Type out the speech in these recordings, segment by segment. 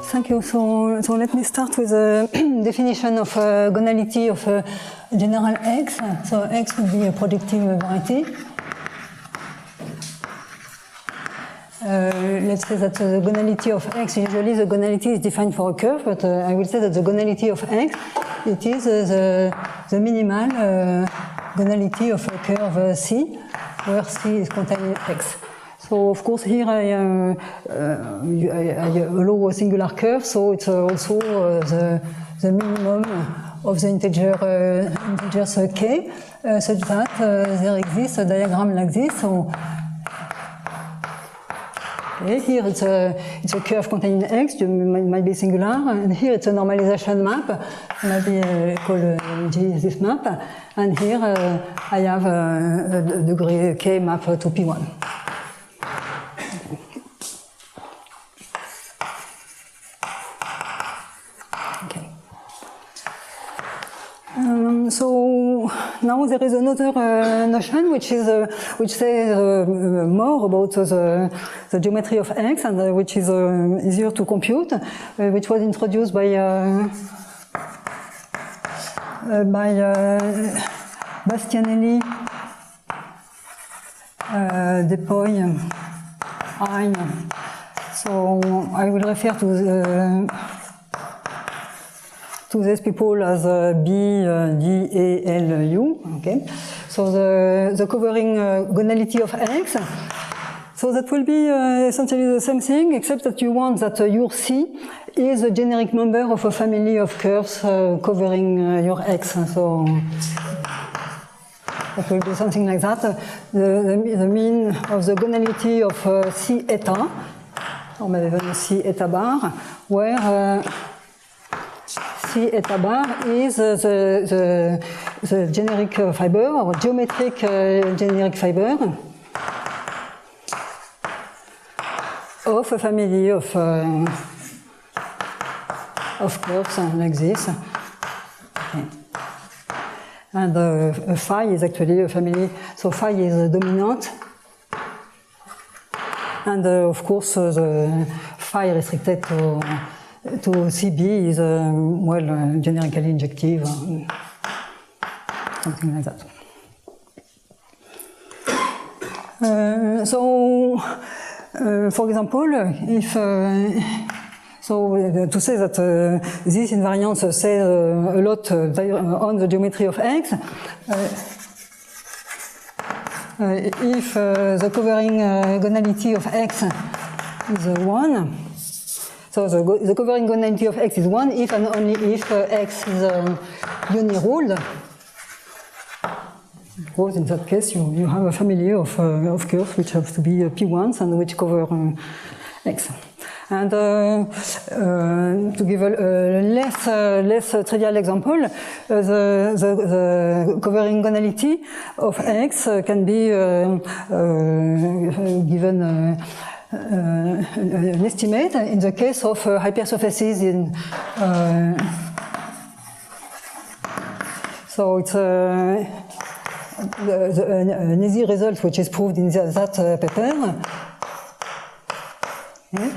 Thank you. So let me start with a definition of gonality of general X. So X would be a projective variety. Let's say that the gonality of X, usually the gonality is defined for a curve, but I will say that the gonality of X, it is the minimal gonality of a curve C, where C is contained X. So of course here I allow a singular curve, so it's also the minimum of the integers k, such that there exists a diagram like this. So okay, here it's a curve containing X, it might be singular, and here it's a normalization map, maybe called G this map, and here I have a degree k map to P1. Okay. So now there is another notion which says more about the geometry of X, and which is easier to compute, which was introduced by Bastianelli, Depoy, Hein. So I will refer to these people as B, D, A, L, U. Okay. So the covering gonality of X. So that will be essentially the same thing, except that you want that your C is a generic member of a family of curves covering your X. So it will be something like that. The mean of the gonality of C eta, or maybe C eta bar, where C eta bar is the generic fiber, or geometric generic fiber of a family of curves like this. Okay. And phi is actually a family, so phi is dominant. And of course, the phi restricted to CB is, well, generically injective, something like that. For example, if to say that this invariance says a lot on the geometry of X, if the covering gonality of X is 1, so the covering gonality of X is 1 if and only if X is uniruled. Because in that case, you have a family of curves which have to be P1s and which cover X. And to give a less trivial example, the covering gonality of X can be given an estimate in the case of hypersurfaces in. So it's an easy result which is proved in that paper. Okay.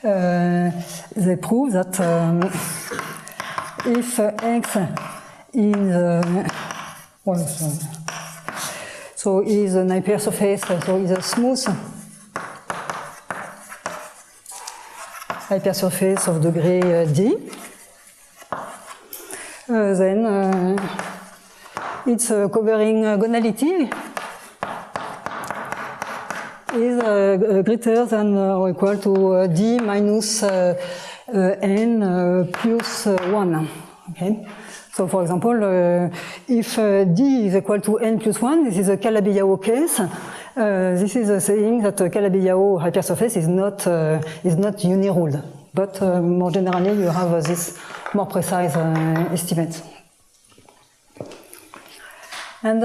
They prove that if X is so is an hypersurface, so is a smooth hypersurface of degree D, then its covering gonality is greater than or equal to D minus N plus 1. Okay. So for example, if D is equal to N plus 1, this is a Calabi-Yau case. This is saying that Calabi-Yau hypersurface is not uniruled. But more generally, you have this more precise estimate. And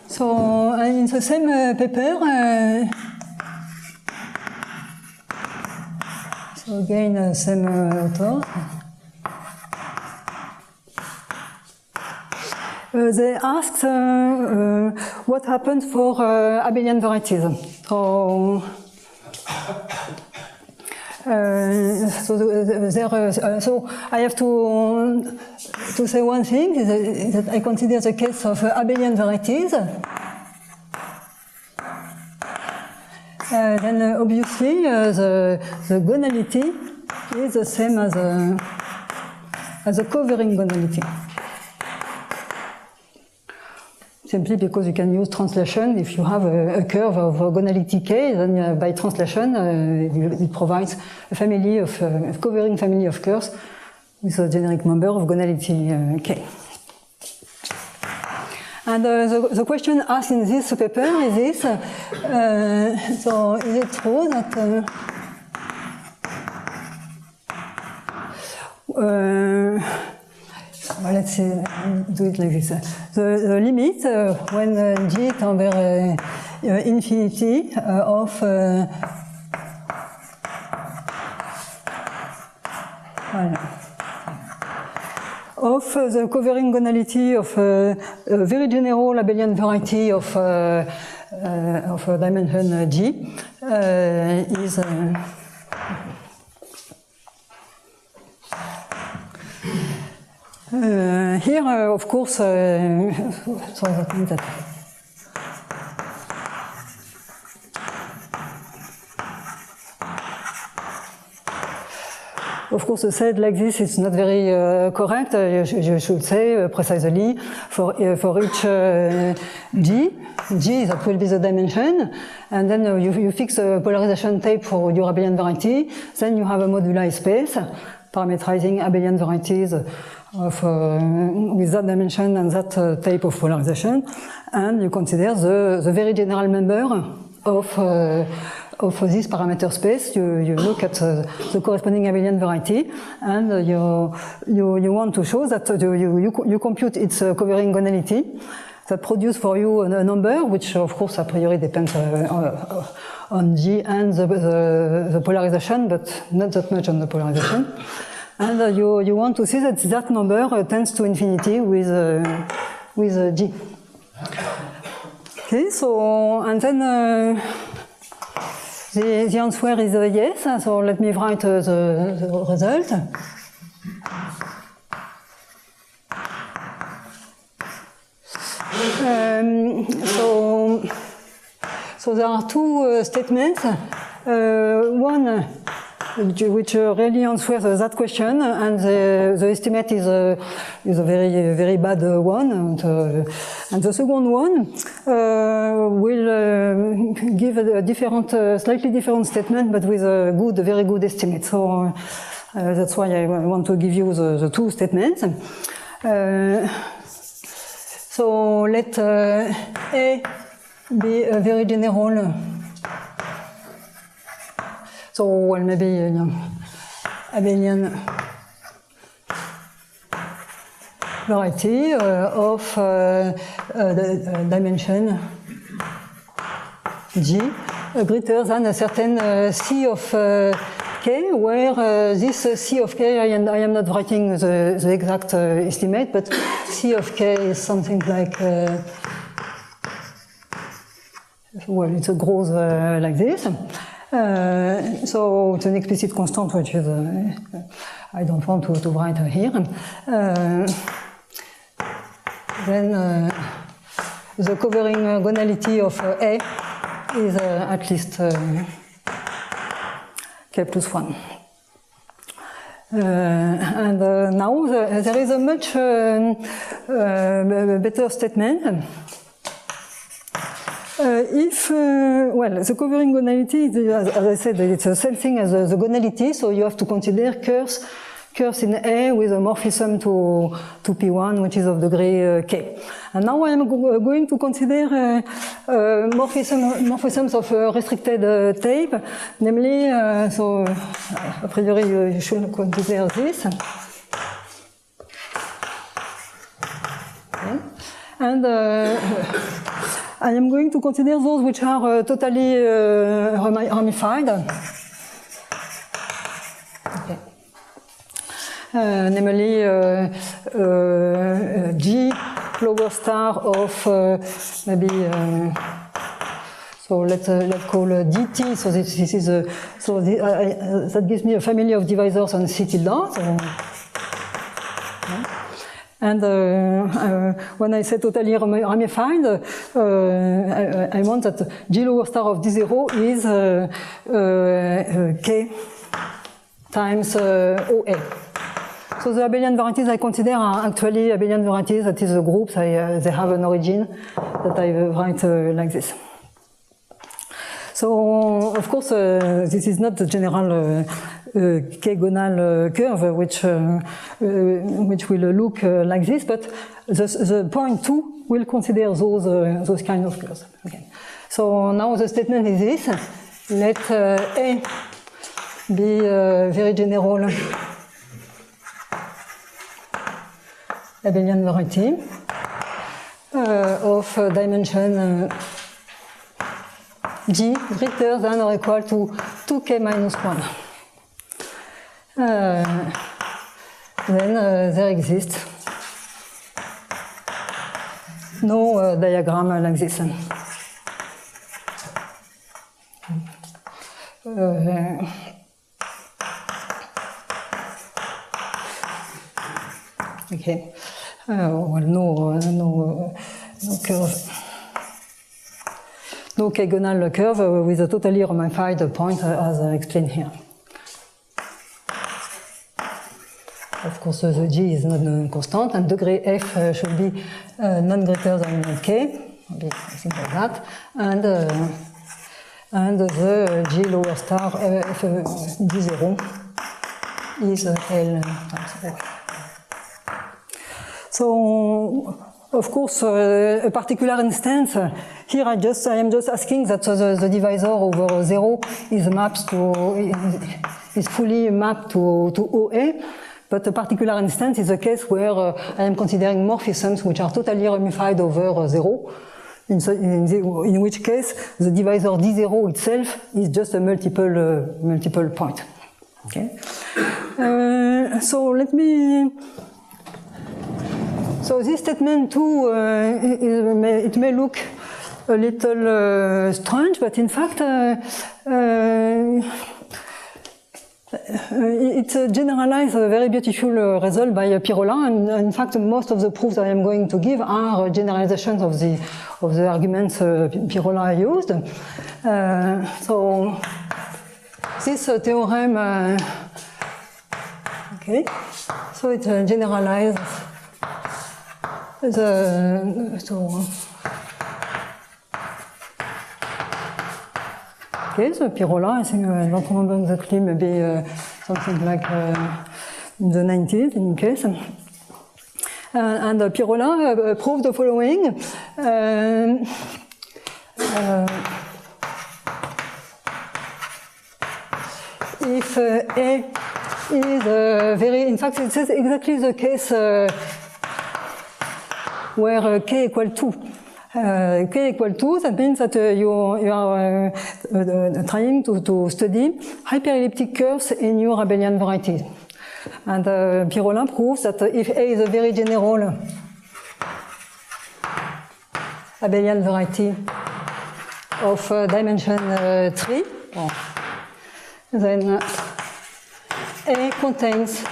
so in the same paper, again, same author. They asked what happened for abelian varieties. So I have to say one thing, is that I consider the case of abelian varieties. Then obviously the gonality is the same as a covering gonality. Simply because you can use translation. If you have a curve of gonality K, then by translation it provides a family of a covering family of curves with a generic member of gonality K. And the question asked in this paper is this: so is it true that well, let's see, do it like this. The limit when G tend vers infinity of the covering gonality of a very general abelian variety of dimension G is here, of course, so that means that of course, said like this, it's not very correct. You should say precisely for each G that will be the dimension, and then you fix a polarization tape for your abelian variety. Then you have a moduli space parametrizing abelian varieties of with that dimension and that type of polarization, and you consider the very general member of this parameter space. You look at the corresponding abelian variety, and you want to show that you compute its covering gonality that produce for you a number which of course a priori depends on G and the polarization, but not that much on the polarization. And you want to see that that number tends to infinity with G. Okay, so, and then the answer is yes, so let me write the result. So there are two statements. One which really answers that question, and the estimate is a very bad one, and the second one will give a different, slightly different statement, but with a very good estimate. So that's why I want to give you the two statements. So let A be a very general. So, well, maybe abelian variety of the dimension G greater than a certain C of K, where this C of K, I am not writing the exact estimate, but C of K is something like, well, it's a growth like this. So it's an explicit constant, which is I don't want to write here. Then the covering gonality of A is at least K plus 1. And now there is a much better statement. If, well, the covering gonality, as I said, it's the same thing as the gonality, so you have to consider curves in A with a morphism to P1, which is of degree K. And now I am going to consider morphisms of restricted tape, namely, so a priori you should consider this. Okay. And I am going to consider those which are totally ramified. namely G lower star of maybe. So let's call dt. So this is that gives me a family of divisors on C tilde. So, and when I say totally ramified, I want that G lower star of D0 is K times OA. So the abelian varieties I consider are actually abelian varieties, that is the groups, they have an origin that I write like this. So, of course, this is not the general K-gonal curve, which will look like this, but the point 2 will consider those kind of curves. Okay. So now the statement is this: let A be very general abelian variety of dimension G greater than or equal to 2k minus 1. Then there exists no diagram like this. Okay. Well, no curve. No K-gonal curve with a totally ramified point as explained here. Of course, the G is not a constant, and degree F should be none greater than K, maybe something like that, and the G lower star F D0 is L times F. So, of course, a particular instance, here I am just asking that the divisor over 0 is fully mapped to OA, but a particular instance is a case where I am considering morphisms which are totally ramified over 0, in which case the divisor D0 itself is just a multiple point. Okay. So let me. So this statement too, it may look a little strange, but in fact, it generalizes a very beautiful result by Pirola, and in fact, most of the proofs I am going to give are generalizations of the arguments Pirola used. So this theorem, okay, so it generalizes. Okay, so Pirola, I think I don't remember exactly, maybe something like in the 90s in case. And Pirola proved the following. If A is in fact, it's exactly the case where K equal 2. K equal 2, that means that you are trying to study hyperelliptic curves in your abelian varieties. And Pirola proves that if A is a very general abelian variety of dimension 3, then A contains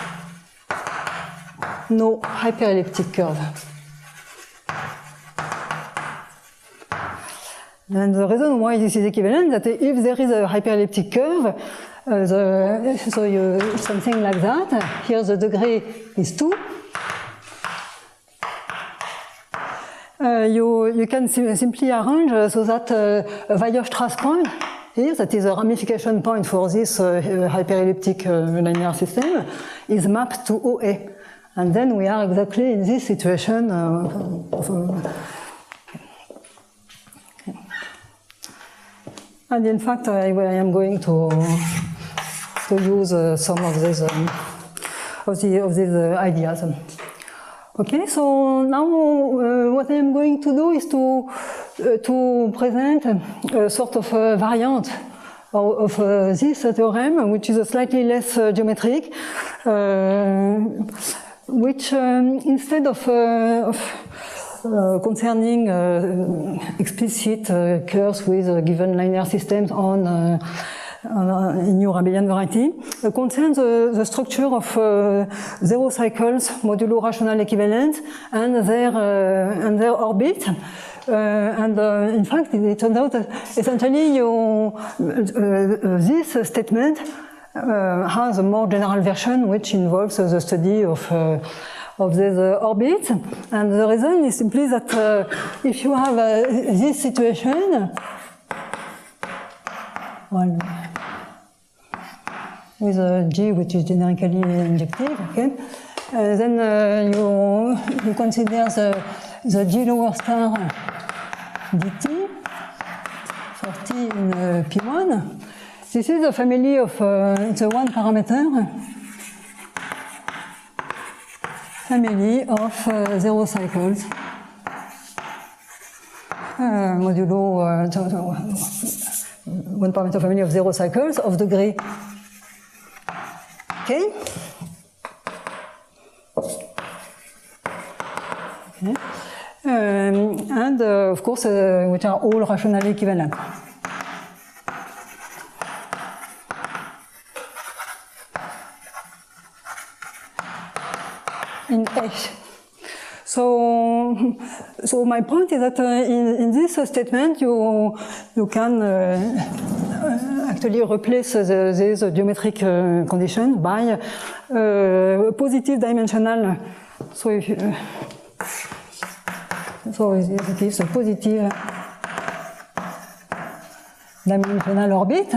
no hyperelliptic curve. And the reason why this is equivalent is that if there is a hyperelliptic curve, something like that, here the degree is 2, you can simply arrange so that a Weierstrass point here, that is a ramification point for this hyperelliptic linear system, is mapped to OA. And then we are exactly in this situation and in fact, I am going to use some of these ideas. Okay, so now what I am going to do is to present a sort of variant of this theorem, which is a slightly less geometric, which instead of concerning explicit curves with given linear systems in your abelian variety, concerns the structure of zero cycles modulo rational equivalent and their orbit. In fact, it turns out that essentially this statement has a more general version which involves the study of these orbits. And the reason is simply that if you have this situation, well, with a G which is generically injective, okay, then you consider the G lower star dt for T in P1. This is a family of it's a one parameter family of zero cycles modulo one parameter family of zero cycles of degree k. Okay. And of course, which are all rationally equivalent. In H. So my point is that in this statement you can actually replace these geometric conditions by positive dimensional. So if you, so it gives a positive dimensional orbit.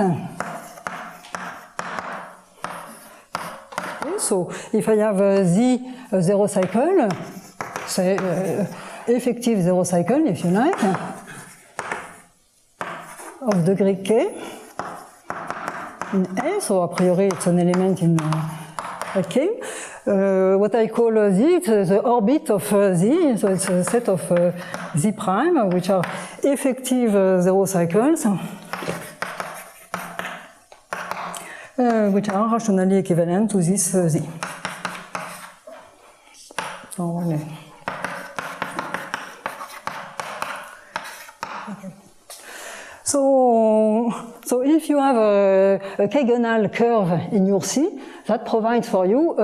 Okay, so if I have Z zero cycle, say effective zero cycle, if you like, of degree k in A, so a priori it's an element in K. What I call Z, the orbit of Z, so it's a set of Z prime, which are effective zero cycles, which are rationally equivalent to this Z. So, okay. So if you have a K-gonal curve in your C, that provides for you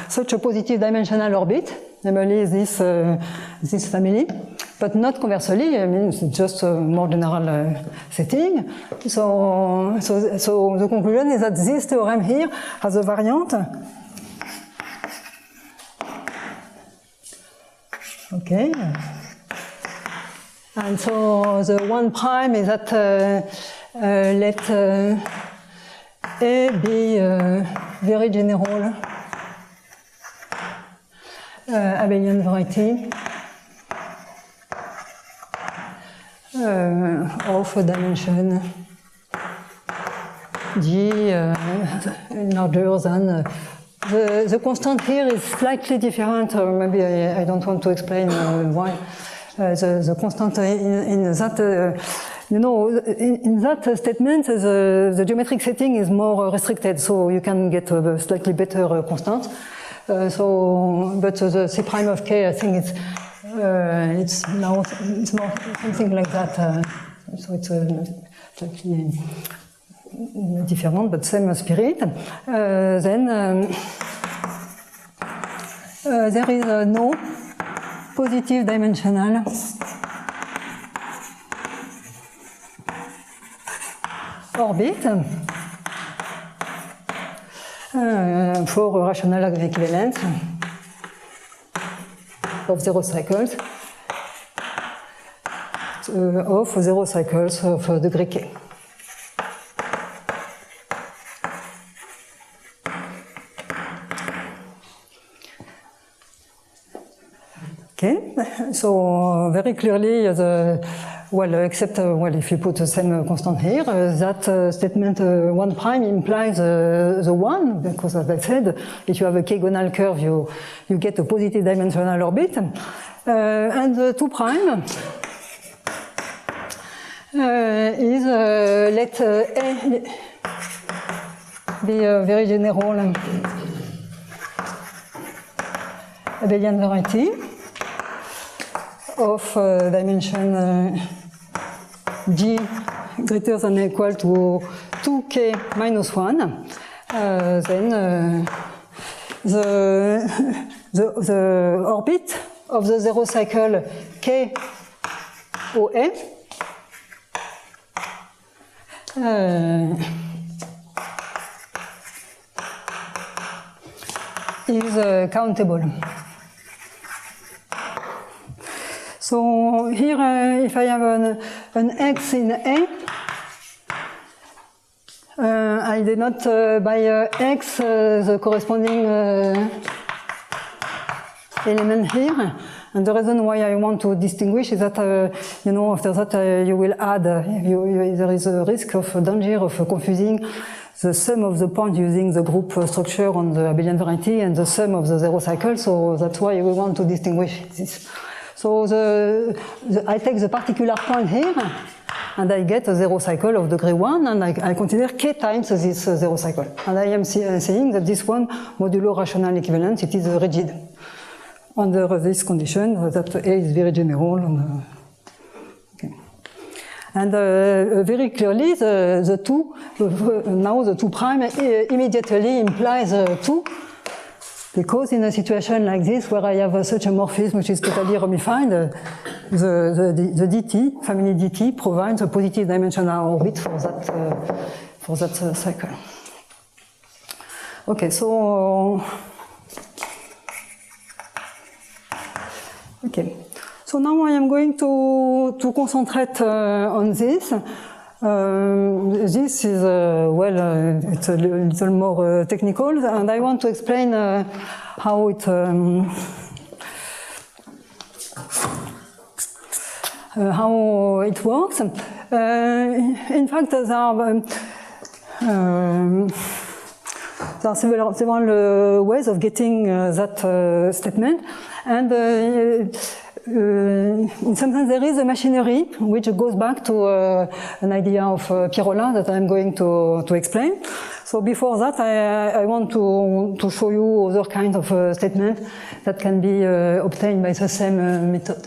such a positive dimensional orbit, namely this family, but not conversely. I mean, it's just a more general setting. So the conclusion is that this theorem here has a variant. Okay. And so the one prime is that let A be very general abelian variety of a dimension G larger than the constant here is slightly different. Maybe I don't want to explain why. The constant in that, in that statement, the geometric setting is more restricted, so you can get a slightly better constant. But the C prime of K, I think it's more something like that. So it's slightly different, but same spirit. Then there is no positive dimensional orbit for rational equivalence of zero cycles of degree K. Okay, so very clearly, except if you put the same constant here, that statement 1 prime implies the 1, because as I said, if you have a K-gonal curve, you get a positive dimensional orbit. And the 2 prime is let A be a very general abelian variety of dimension G greater than or equal to 2k minus 1, then the orbit of the zero cycle k OA is countable. So here, if I have an x in A, I denote by x the corresponding element here. And the reason why I want to distinguish is that, you know, after that you will add, there is a risk of danger of confusing the sum of the points using the group structure on the abelian variety and the sum of the zero cycle. So that's why we want to distinguish this. So I take the particular point here, and I get a zero cycle of degree 1, and I consider k times this zero cycle. And I am saying that this one, modulo rational equivalence, it is rigid. Under this condition, that A is very general. Okay. And very clearly, the 2, now the 2 prime immediately implies 2. Because in a situation like this, where I have such a morphism which is totally ramified, the DT, family DT, provides a positive dimensional orbit for that cycle. Okay, so now I am going to concentrate on this. This is, it's a little more technical, and I want to explain how it works. In fact, there are several ways of getting that statement, and in some sense, there is a machinery which goes back to an idea of Pierola that I'm going to explain. So before that, I want to show you other kinds of statements that can be obtained by the same method.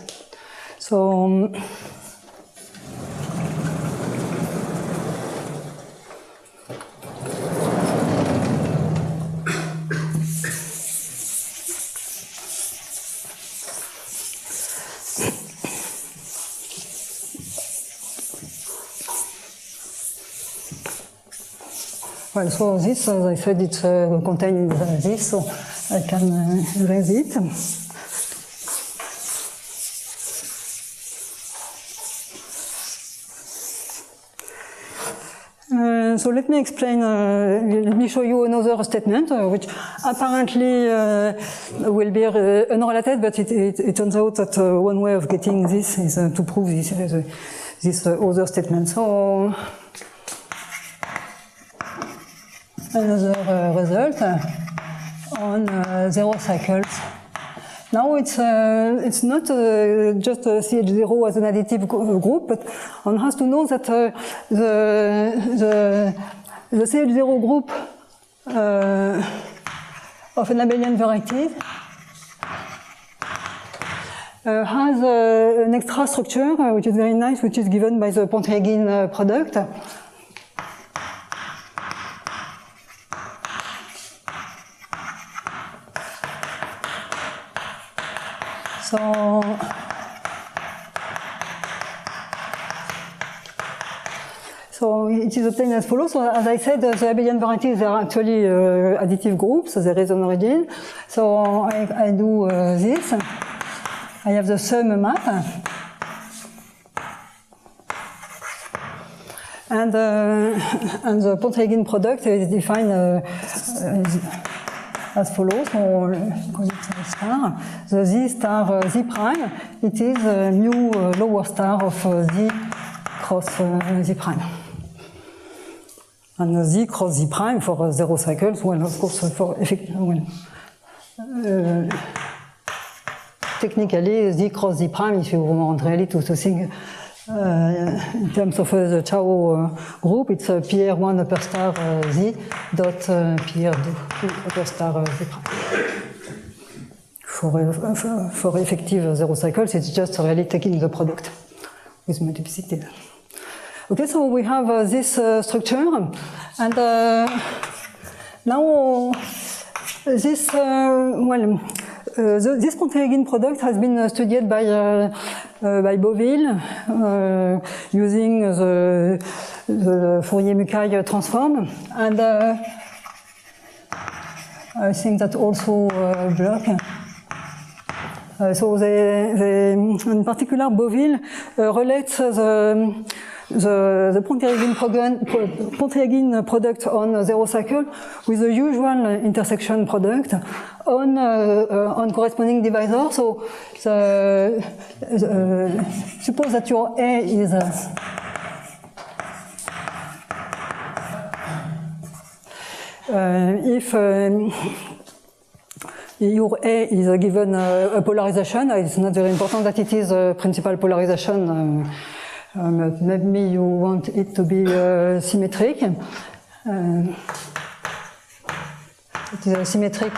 So well, so this, as I said, it's contained in this, so I can erase it. So let me explain, let me show you another statement, which apparently will be unrelated, but it turns out that one way of getting this is to prove this other statement. So another result on zero cycles. Now it's not just CH0 as an additive group, but one has to know that the CH0 group of an abelian variety has an extra structure which is very nice, which is given by the Pont-Hagin product. So it is obtained as follows. So as I said, the abelian varieties are actually additive groups, so there is an origin. So I do this. I have the sum map. And the Pont-Hagin product is defined as follows, so call it star. The Z star Z prime, it is mu lower star of Z cross Z prime. And Z cross Z prime for zero cycles, well, of course, for technically Z cross Z prime, if you want really to think in terms of the Chow group, it's PR1 upper star Z dot PR2 upper star Z prime. For effective zero cycles, it's just really taking the product with multiplicity. Okay, so we have this structure, and now this this Pontelligin product has been studied by Beauville using the Fourier-Mukai transform, and I think that also Bloch. So they, in particular, Beauville relates the Pontelligin product on zero cycle with the usual intersection product on corresponding divisor. So suppose that your A is if your A is given a polarization, it's not very important that it is a principal polarization. Maybe you want it to be symmetric. It is a symmetric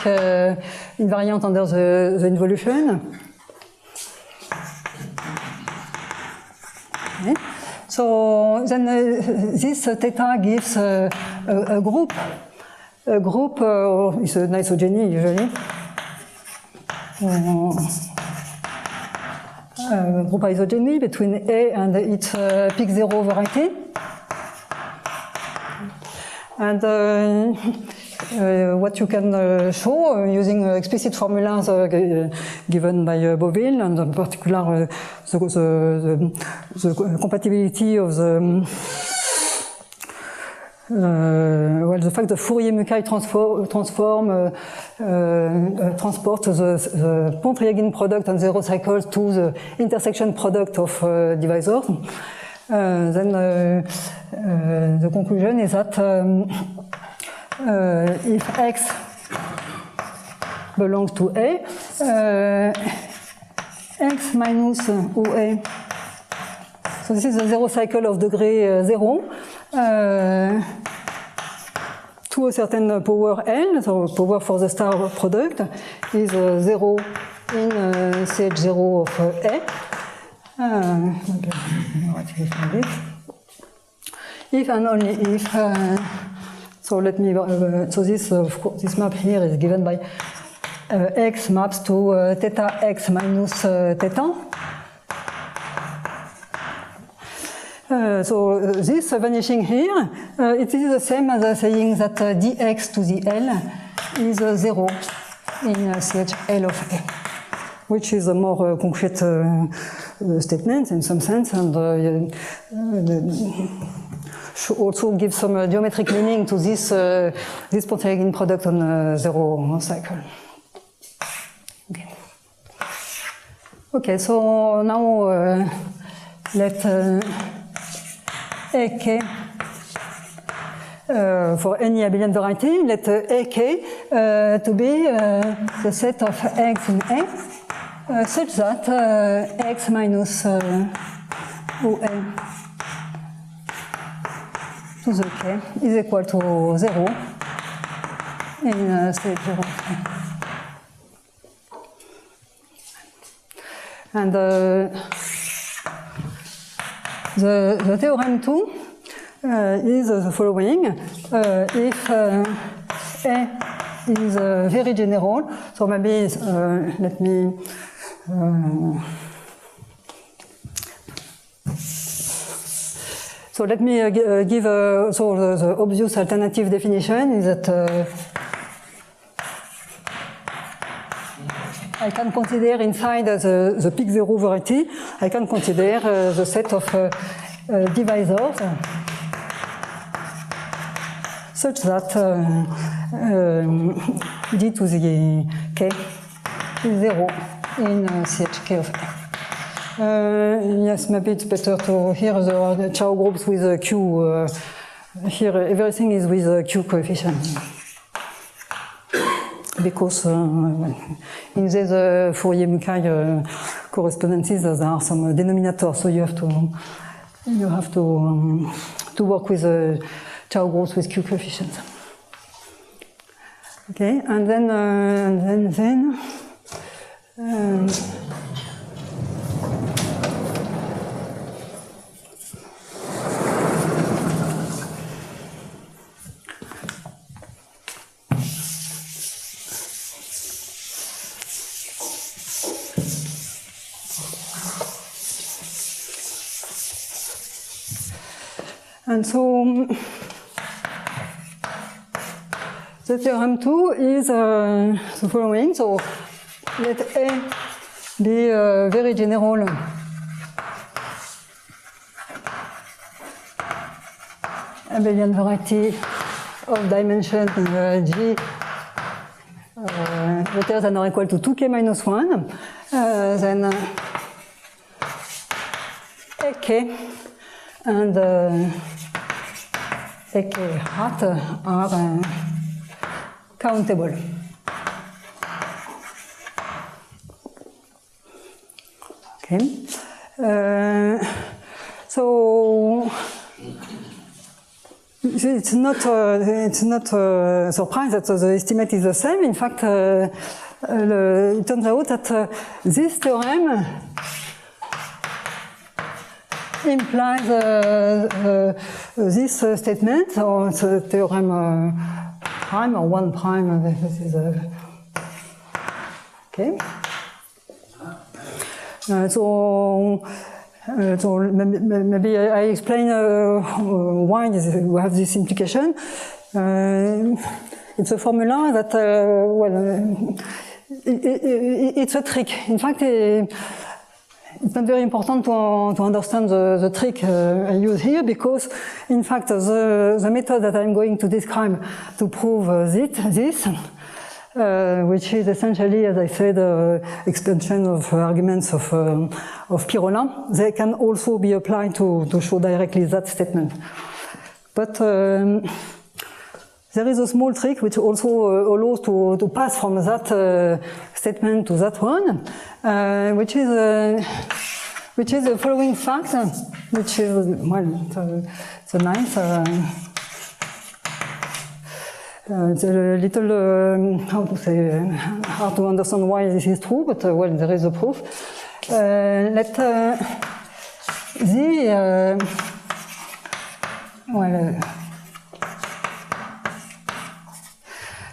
invariant under the involution. Okay. So then this theta gives a group. A group is an isogeny usually. Group isogeny between A and its peak zero variety. And what you can show using explicit formulas given by Beauville, and in particular the compatibility of the the fact that Fourier-Mukai transform transport the Pontelligin product on zero cycles to the intersection product of divisors. Then the conclusion is that if X belongs to A, X minus OA. So this is a zero cycle of degree 0. To a certain power L, so power for the star product, is 0 in CH0 of A. If and only if, so let me, so this, of course, this map here is given by X maps to theta X minus theta. So this vanishing here, it is the same as saying that dx to the L is 0 in CHL of A, which is a more concrete statement in some sense, and also gives some geometric meaning to this this Pontelligin product on zero cycle. Okay. Okay, so now let AK for any abelian variety, let AK to be the set of X in A, such that X minus OA to the K is equal to 0 in state 0. And the theorem 2 is the following. If A is very general, so maybe let me so let me give so the obvious alternative definition is that I can consider inside the peak zero variety, I can consider the set of divisors such that d to the k is 0 in CHK of A. Yes, maybe it's better to hear the Chow groups with a Q. Here everything is with a Q coefficient. Because in this Fourier-Mukai correspondences, there are some denominators, so you have to work with Chow groups with Q coefficients. Okay, and then and so the theorem 2 is the following. So let A be a very general abelian variety of dimension G greater than or equal to 2k minus 1, then AK and AK hat are countable. Okay. So it's not a surprise that the estimate is the same. In fact, it turns out that this theorem implies this statement, or it's a theorem prime or 1 prime. This is okay. So maybe I explain why we have this implication. It's a formula that, it's a trick. In fact, it's not very important to understand the trick I use here, because, in fact, the method that I'm going to describe to prove this, which is essentially, as I said, extension of arguments of Pirola, they can also be applied to show directly that statement. But there is a small trick which also allows to pass from that statement to that one, which is the following fact, which is, well, it's a nice, it's a little, how to say, hard to understand why this is true, but well, there is a proof. Let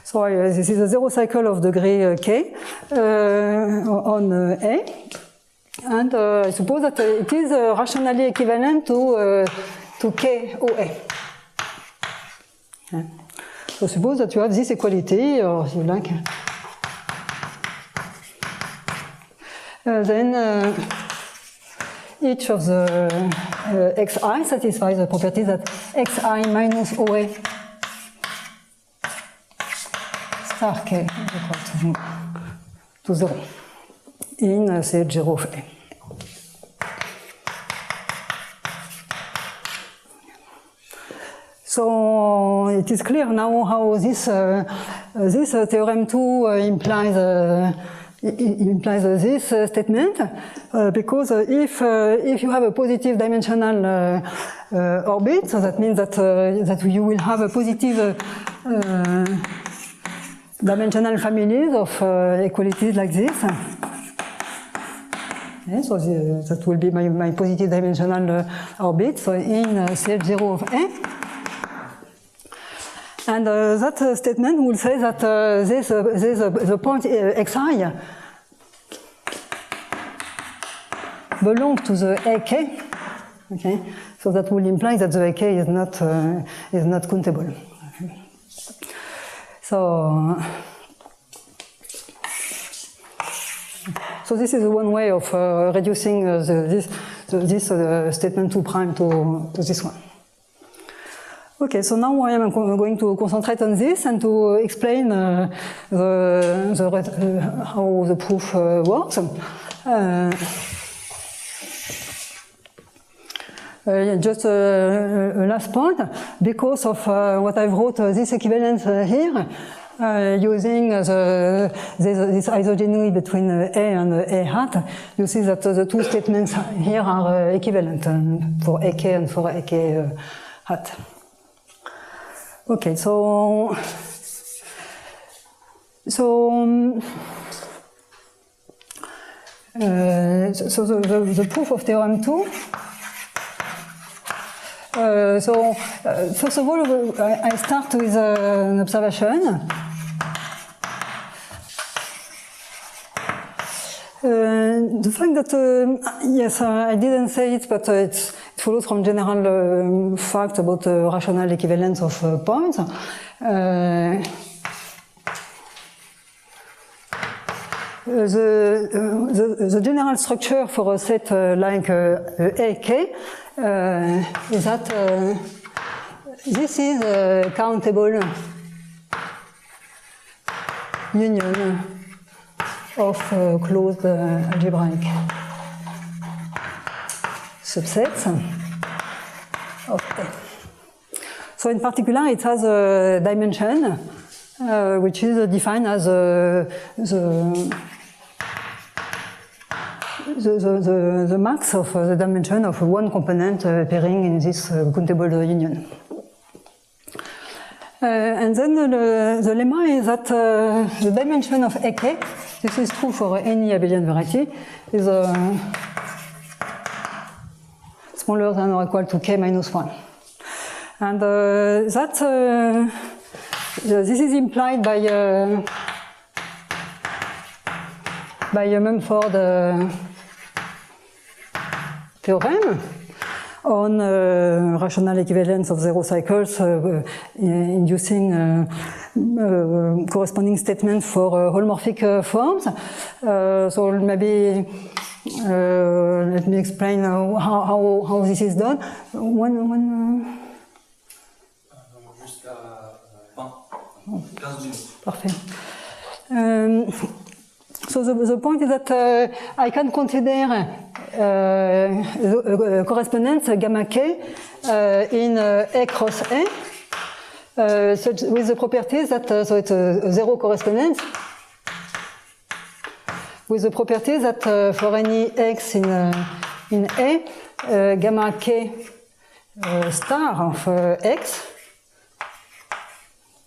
so this is a zero cycle of degree k on A, and I suppose that it is rationally equivalent to k OA. Yeah. So suppose that you have this equality, or if you like, then each of the xi satisfies the property that xi minus OA star k is equal to 0 in CH0 of A. So it is clear now how this theorem 2 implies this statement, because if you have a positive dimensional orbit, so that means that you will have a positive dimensional families of equalities like this. Okay, so that will be my positive dimensional orbit, so in CH0 of A. And that statement will say that the point xi belongs to the AK. Okay, so that will imply that the AK is not countable. Okay. So this is one way of reducing this statement 2 prime to this one. Okay, so now I am going to concentrate on this and to explain how the proof works. Just a last point, because of what I've wrote this equivalence here, using this isogeny between A and A hat, you see that the two statements here are equivalent for AK and for AK hat. Okay, so the proof of theorem 2. First of all, I start with an observation. The fact that, yes, I didn't say it, but it follows from general fact about rational equivalence of points. The general structure for a set like AK is that this is a countable union of closed algebraic subsets of A. So in particular, it has a dimension which is defined as the max of the dimension of one component appearing in this countable union. And then the lemma is that the dimension of AK, this is true for any abelian variety, is smaller than or equal to k minus 1. And this is implied by Mumford theorem on rational equivalence of zero cycles inducing corresponding statements for holomorphic forms. So maybe let me explain how this is done. Jusqu'à 15 minutes. Parfait. So the point is that I can consider correspondence gamma k in A cross A with the properties that so it's a zero correspondence with the properties that for any x in A, gamma k star of x,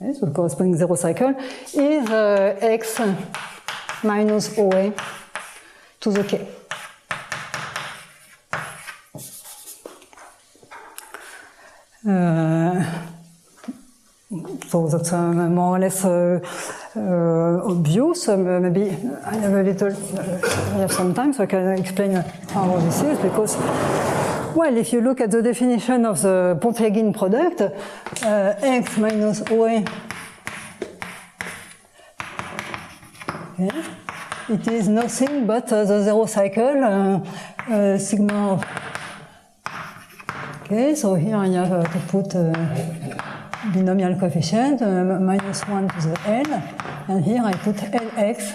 okay, so the corresponding zero cycle, is x minus OA to the k. So that's more or less obvious. Maybe I have a little, I have some time, so I can explain how this is. Because, well, if you look at the definition of the Pont-Léguin product, x minus OA, okay, it is nothing but the zero cycle sigma of. Okay, so here I have to put binomial coefficient minus 1 to the L, and here I put Lx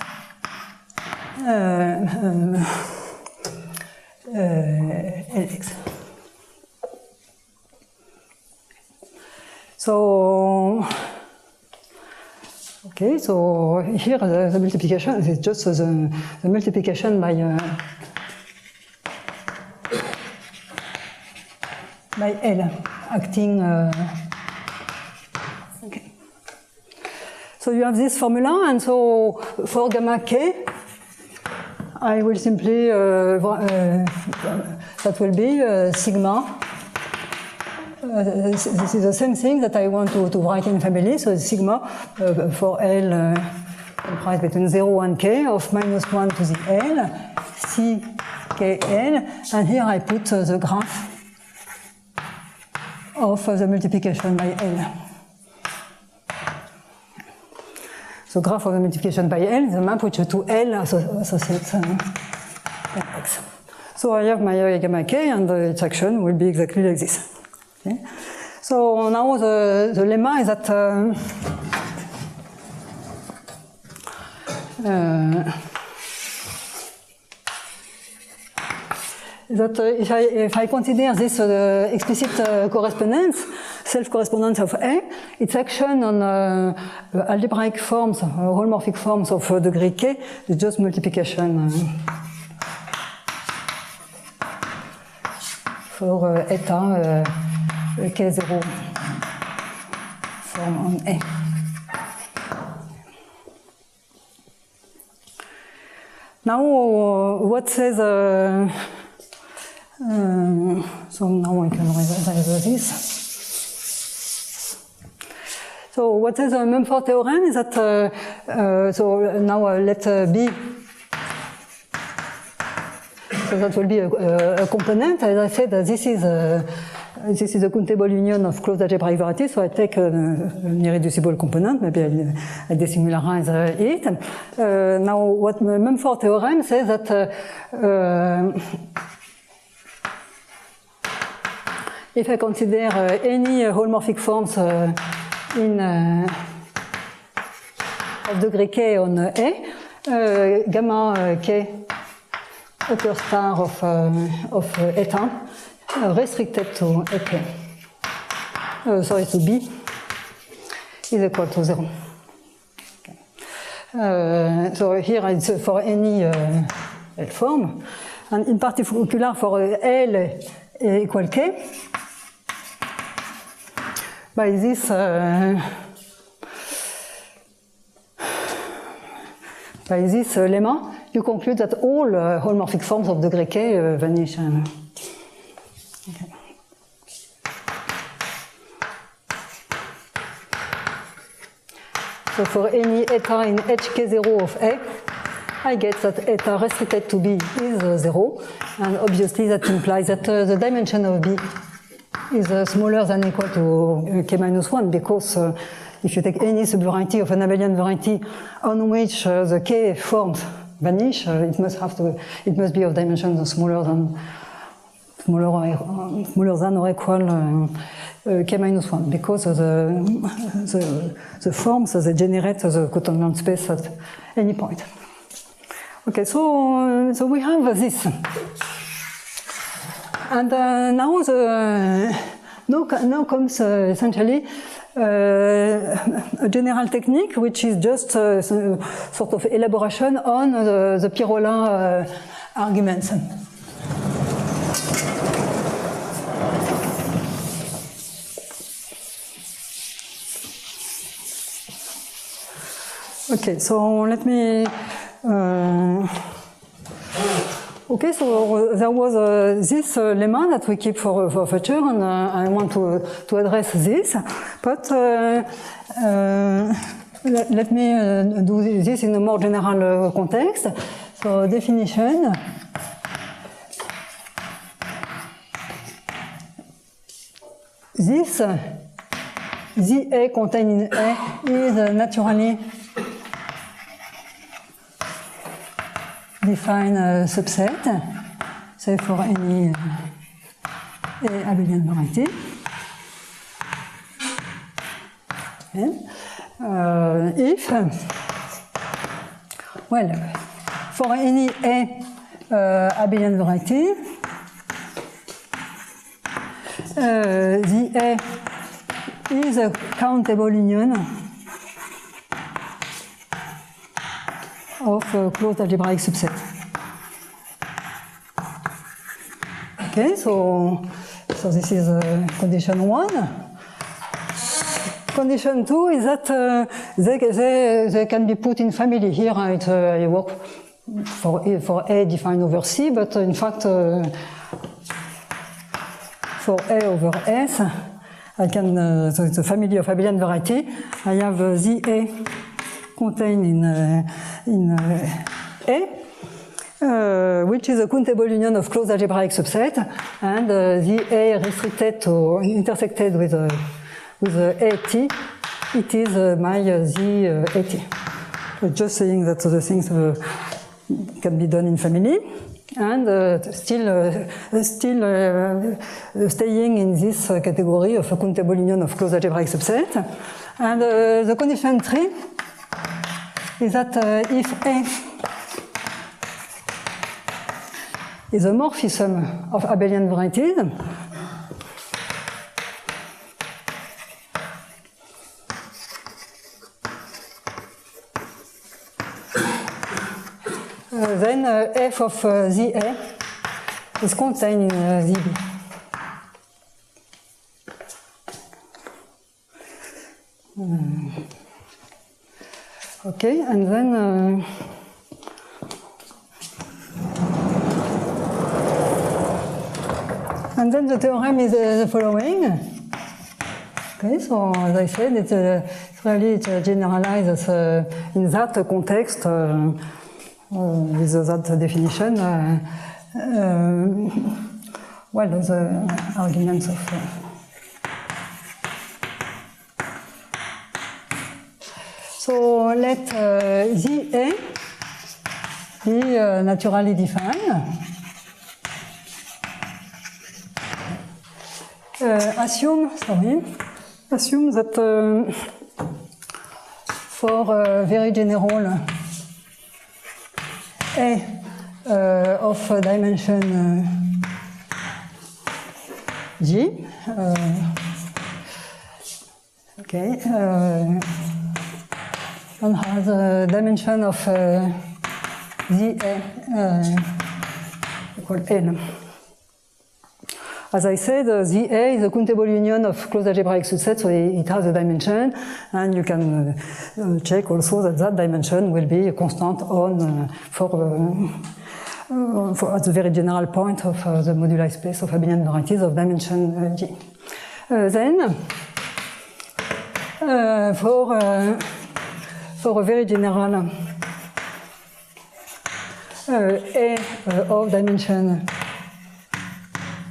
Lx. So okay, so here the multiplication is just the multiplication by L acting. Okay. So you have this formula, and so for gamma k, I will simply that will be sigma. This is the same thing that I want to write in family. So sigma for L comprised between 0 and k of minus 1 to the L, C k L, and here I put the graph of the multiplication by L. So graph of the multiplication by L is a map which to L associates X. So I have my gamma k, and its action will be exactly like this. Okay. So now the lemma is that that if I consider this explicit correspondence, self-correspondence of A, its action on algebraic forms, holomorphic forms of degree K is just multiplication for eta K0 form on A. Now, what says, so now I can revise this. So what says the Mumford theorem is that, so now let B, so that will be a component. As I said, this is a countable union of closed algebraic varieties, so I take an irreducible component, maybe I desimularize it. Now, what Mumford theorem says that if I consider any holomorphic forms in of degree K on A, gamma K upper star of eta restricted to AK, sorry, to B, is equal to 0. Okay. So here it's for any L form, and in particular for L equal K, by this lemma, you conclude that all holomorphic forms of degree K vanish. Okay. So for any eta in HK0 of A, I get that eta restricted to B is 0, and obviously that implies that the dimension of B is smaller than or equal to K minus 1, because if you take any subvariety of an abelian variety on which the K forms vanish, it must be of dimension smaller than or equal K minus 1, because the forms they generate the cotangent space at any point. Okay, so we have this. And now comes essentially a general technique, which is just sort of elaboration on the Pirola arguments. Okay, so let me. Okay, so there was this lemma that we keep for future, and I want to address this, but let me do this in a more general context. So definition. This ZA contained in A is naturally define a subset, say for any abelian variety. Okay. If, well, for any abelian variety, the A is a countable union of closed algebraic subset. Okay, so this is condition 1. Condition 2 is that they can be put in family. Here I work for A defined over C, but in fact for A over S, I can, so it's a family of abelian variety. I have ZA contained in A, which is a countable union of closed algebraic subset, and the A restricted to intersected with AT, it is my Z AT. So just saying that the things can be done in family, and still staying in this category of a countable union of closed algebraic subset. And the condition 3 is that if A is a morphism of abelian varieties. Then f of ZA is contained in ZB. Okay, and then the theorem is the following. Okay, so as I said, it generalizes in that context with that definition. Well, the arguments of. So let ZA be naturally defined. Assume that for very general A of dimension G, okay, and has a dimension of ZA equal N. As I said, ZA is a countable union of closed algebraic subsets, so it has a dimension, and you can check also that that dimension will be a constant on at the very general point of the moduli space of abelian varieties of dimension G. Then, for a very general A of dimension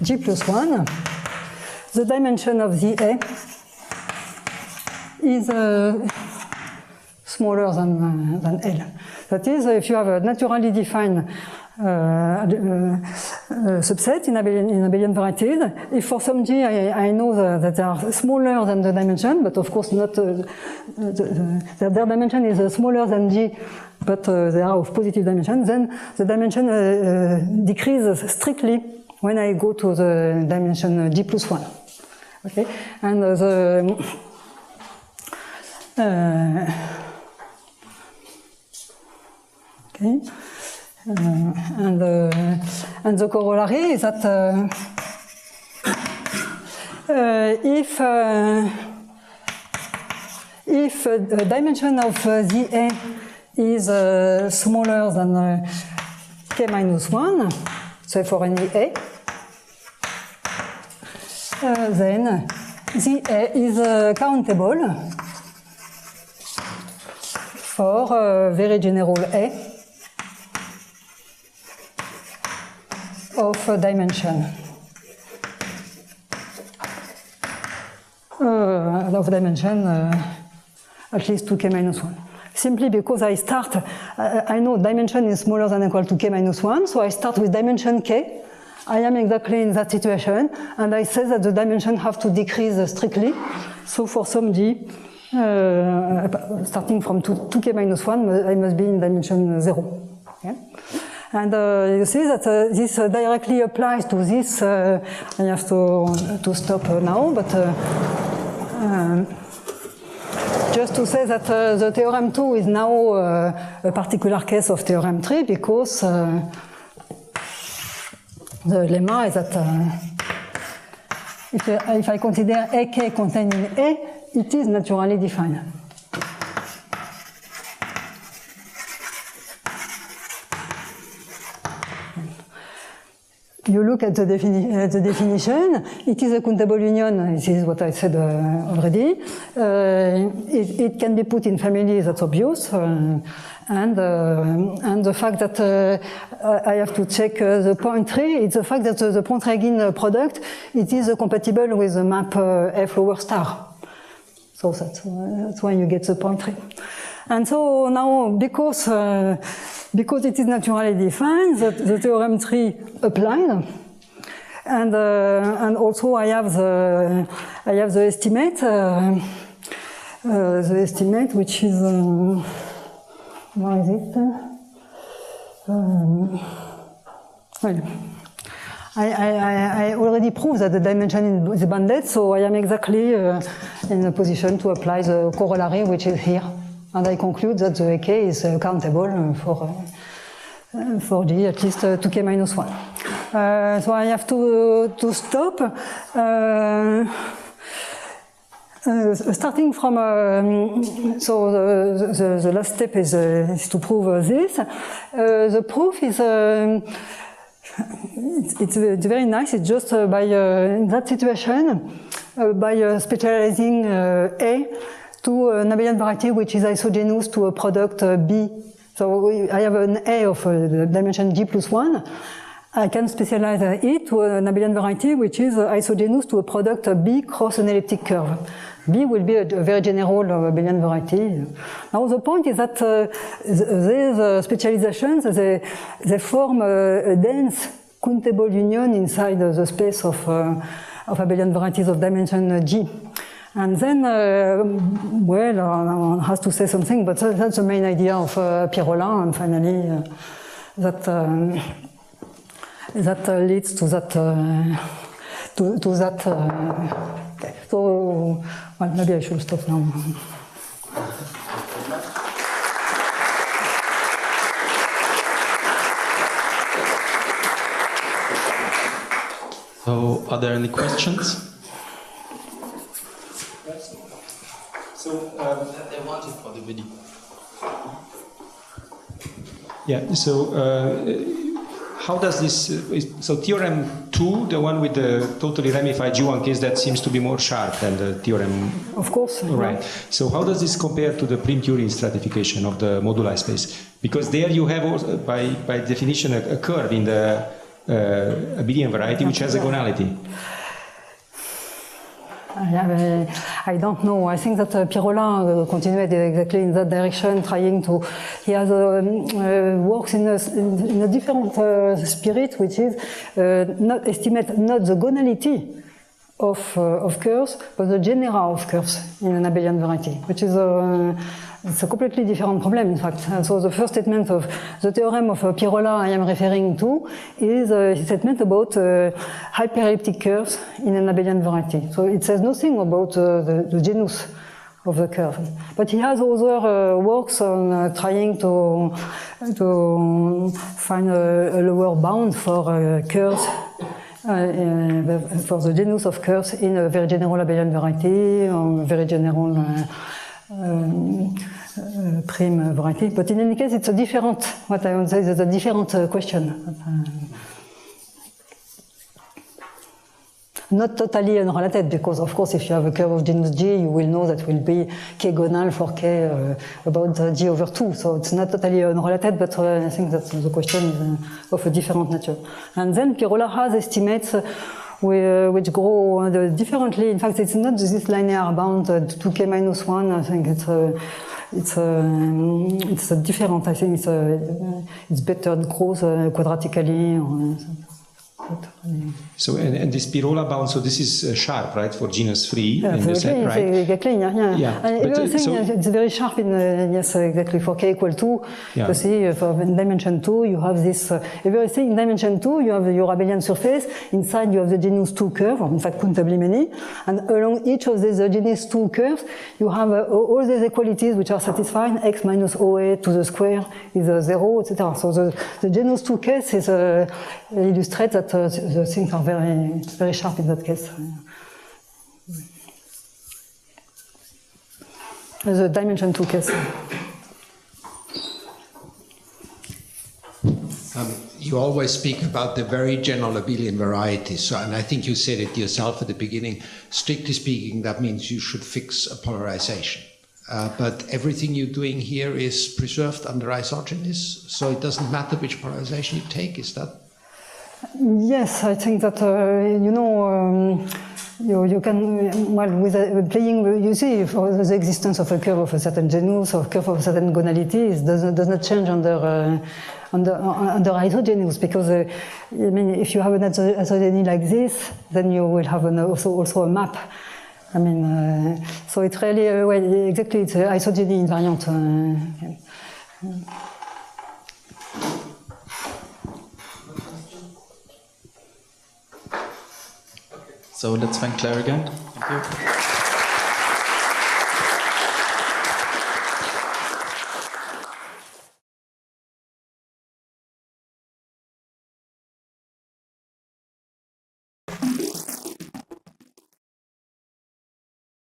G plus 1, the dimension of ZA is smaller than L. That is, if you have a naturally defined subset in abelian varieties, if for some G I know that they are smaller than the dimension, but of course not, their dimension is smaller than G, but they are of positive dimension, then the dimension decreases strictly when I go to the dimension G plus 1. Okay, and okay, and the corollary is that if the dimension of ZA is smaller than k minus 1, so for any A, then ZA is countable for very general A of dimension at least 2k minus 1. Simply because I start, I know dimension is smaller than or equal to k minus 1, so I start with dimension k. I am exactly in that situation, and I say that the dimension have to decrease strictly. So for some G, starting from 2k minus 1, I must be in dimension 0. Okay? And you see that this directly applies to this. I have to stop now, but just to say that the theorem 2 is now a particular case of theorem 3 because the lemma is that if I consider AK contained in A, it is naturally defined. You look at the definition, it is a countable union, this is what I said already. It can be put in families, that's obvious. And the fact that I have to check the point tree, it's the fact that the Pontryagin product, it is compatible with the map F lower star. So that's why you get the point tree. And so now, because it is naturally defined, the theorem 3 applied, and also I have the estimate, which is where is it? Well, I already proved that the dimension is bounded, so I am exactly in a position to apply the corollary which is here. And I conclude that the AK is countable for G at least 2k minus 1. So I have to stop. Starting from, so the last step is to prove this. The proof is, it's very nice. It's just by, in that situation, by specializing A to an abelian variety which is isogenous to a product B. So I have an A of dimension G plus 1. I can specialize it to an abelian variety which is isogenous to a product B cross an elliptic curve. B will be a very general abelian variety. Now the point is that these specializations, they form a dense countable union inside the space of abelian varieties of dimension G. And then, well, one has to say something, but that's the main idea of Pirola, and finally that leads to that, okay. So, well, maybe I should stop now. So, are there any questions? So, they want it for the video. yeah, so how does this, so theorem 2, the one with the totally ramified G1 case, that seems to be more sharp than the theorem. Of course. Right. Yeah. So how does this compare to the Prim-Turing stratification of the moduli space? Because there you have, also, by definition, a curve in the abelian variety which has a gonality. I don't know. I think that Pirola continued exactly in that direction, trying to. He has works in a different spirit, which is not estimate not the gonality of curves, but the genera of curves in an abelian variety, which is it's a completely different problem, in fact. So the first statement of the theorem of Pirola I am referring to is a statement about hyperelliptic curves in an abelian variety. So it says nothing about the genus of the curve. But he has other works on trying to find a lower bound for curves, for the genus of curves in a very general abelian variety, or a very general prime variety. But in any case, it's a different, what I would say is a different question. Not totally unrelated, because of course if you have a curve of genus G, you will know that will be k gonal for k about G over 2. So it's not totally unrelated, but I think that the question is of a different nature. And then Pirola has estimates which grow differently. In fact, it's not this linear bound 2k minus 1. I think it's a different. I think it's better. It grows quadratically. So, and this Pirola bound, so this is sharp, right, for genus 3? Yeah, right? Exactly, yeah. Everything, so it's very sharp in, yes, exactly, for k equal 2. Yeah. You see, for dimension 2, you have this, everything in dimension 2, you have your abelian surface, inside you have the genus 2 curve, in fact, countably many, and along each of these genus 2 curves, you have all these equalities which are satisfied, x minus OA to the square is 0, etc. So the genus 2 case is, illustrates that the things are very sharp in that case. The dimension 2 case. You always speak about the very general abelian variety. So, and I think you said it yourself at the beginning. Strictly speaking, that means you should fix a polarization. But everything you're doing here is preserved under isogenes, so it doesn't matter which polarization you take. Is that? Yes, I think that you can, well, with playing, you see, for the existence of a curve of a certain genus or curve of a certain gonality does not change under isogenus, because I mean, if you have an isogeny like this, then you will have also a map. I mean, so it's really well, exactly, it's isogeny invariant. So let's thank Claire again. Thank you.